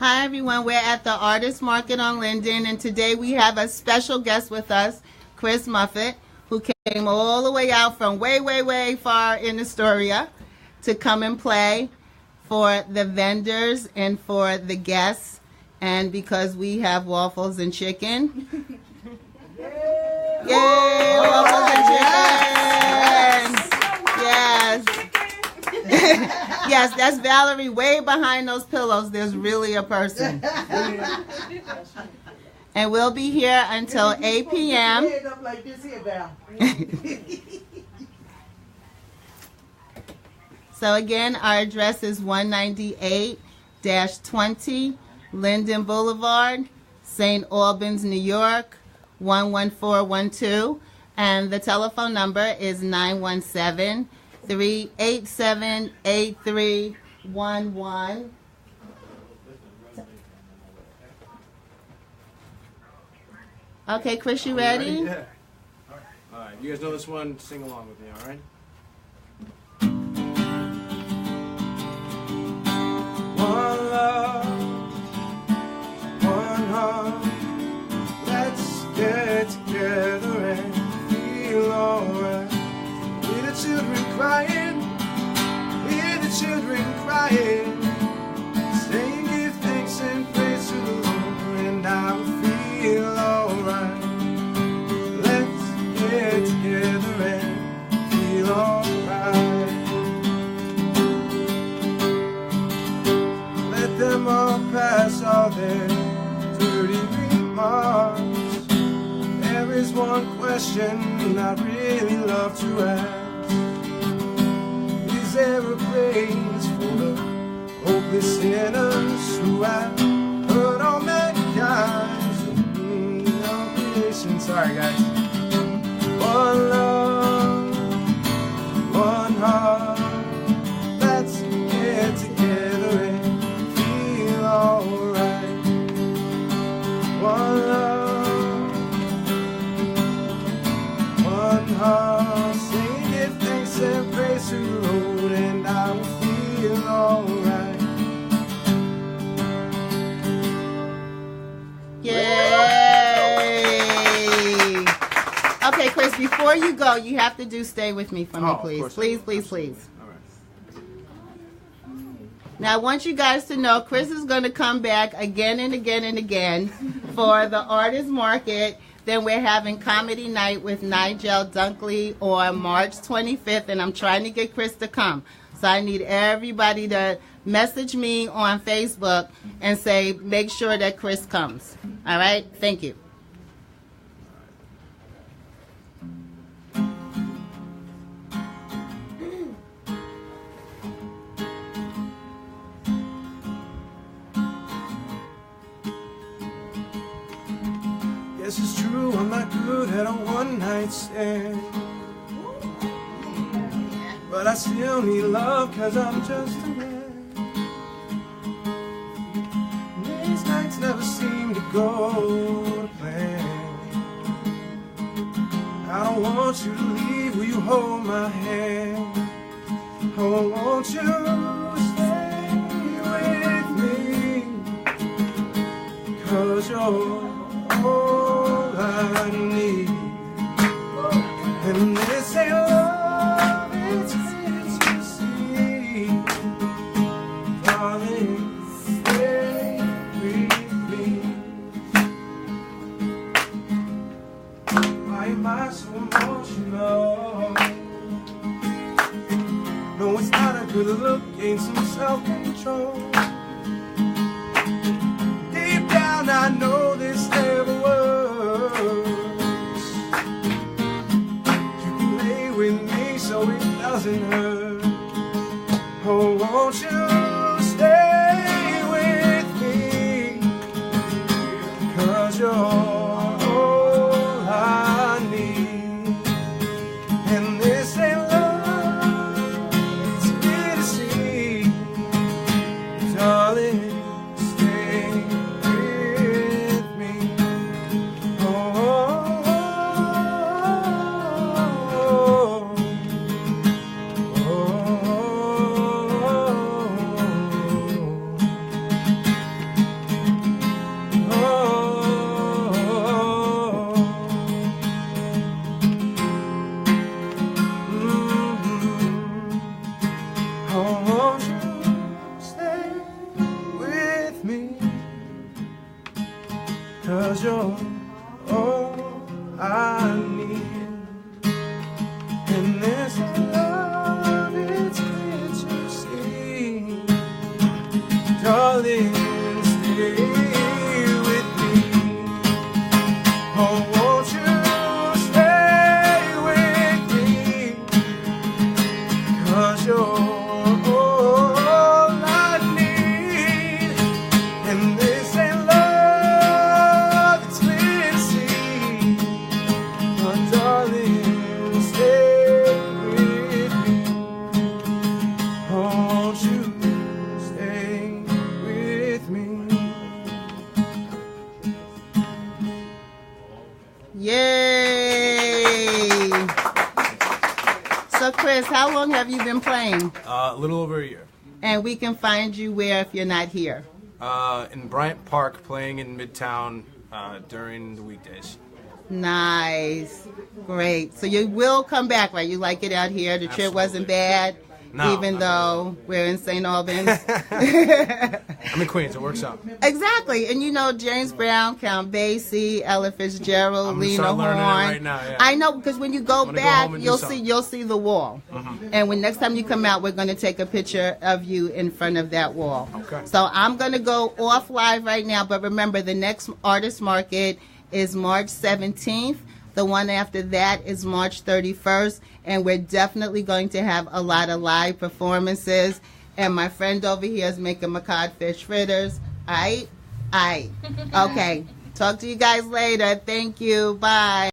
Hi everyone, we're at the Artist Market on Linden, and today we have a special guest with us, Chris Muffett, who came all the way out from way far in Astoria to come and play for the vendors and for the guests, and because we have waffles and chicken. Yay, waffles and chicken! Yes. Yes, that's Valerie way behind those pillows. There's really a person. And we'll be here until 8 p.m. So again, our address is 198-20 Linden Boulevard, St. Albans, New York, 11412. And the telephone number is 917-387-8311. Okay, Chris, you ready? Yeah. All right. You guys know this one? Sing along with me, all right? One love, one heart. Let's get together and feel alright. Hear the children crying, hear the children crying, saying give thanks and praise to the Lord, and I will feel alright. Let's get together and feel alright. Let them all pass all their dirty remarks. There is one question I'd really love to ask. Is there a place for the hopeless sinners who have hurt all mankind? Sorry guys. One love, one heart. Let's get together and feel alright. One love, one heart. Sing, give thanks and praise to the Lord, and I will feel alright. Yay! Okay, Chris, before you go, you have to do Stay With Me for me, please. Please. All right. Now, I want you guys to know Chris is going to come back again and again and again for the Artist Market. Then we're having Comedy Night with Nigel Dunkley on March 25th, and I'm trying to get Chris to come. So I need everybody to message me on Facebook and say, make sure that Chris comes. All right? Thank you. Yes, it's true, I'm not good at a one-night stand, but I still need love, cause I'm just a man. These nights never seem to go to plan. I don't want you to leave, will you hold my hand? Oh, won't you stay with me, cause you're all I need, and this ain't love, it's ecstasy. Darling, stay with me. Why am I so emotional? No, it's not a good look, gain some self-control. Deep down I know this never works. You can lay with me so it doesn't hurt. Oh, won't you stay with me, cause you're all I need, and this ain't love, it's clear to see. Darling, stay with me. Oh, oh, oh, oh, oh. Oh, won't you stay with me? 'Cause you're all I need. And this love, it's clear to see. Darling, stay with me. Oh, won't you stay with me? 'Cause you're all I need. And this ain't love, it's clear to see. Oh, darling, stay with me. Oh, won't you stay with me? Yay! So, Chris, how long have you been playing? A little over a year. And we can find you where if you're not here? In Bryant Park, playing in Midtown during the weekdays. Nice. Great. So you will come back, right? You like it out here? The trip wasn't bad? No, even not though we're in St. Albans? I'm in Queens. It works out. Exactly. And you know James Brown, Count Basie, Ella Fitzgerald, I'm Lena start learning it Horne. right now, yeah. I know, because when you go gonna go back, home and do you'll something. see the wall. And when next time you come out, we're going to take a picture of you in front of that wall. Okay. So I'm going to go off live right now, but remember the next artist market is March 17th. The one after that is March 31st, and we're definitely going to have a lot of live performances. And my friend over here is making my codfish fritters. Aight? Okay. Talk to you guys later. Thank you. Bye.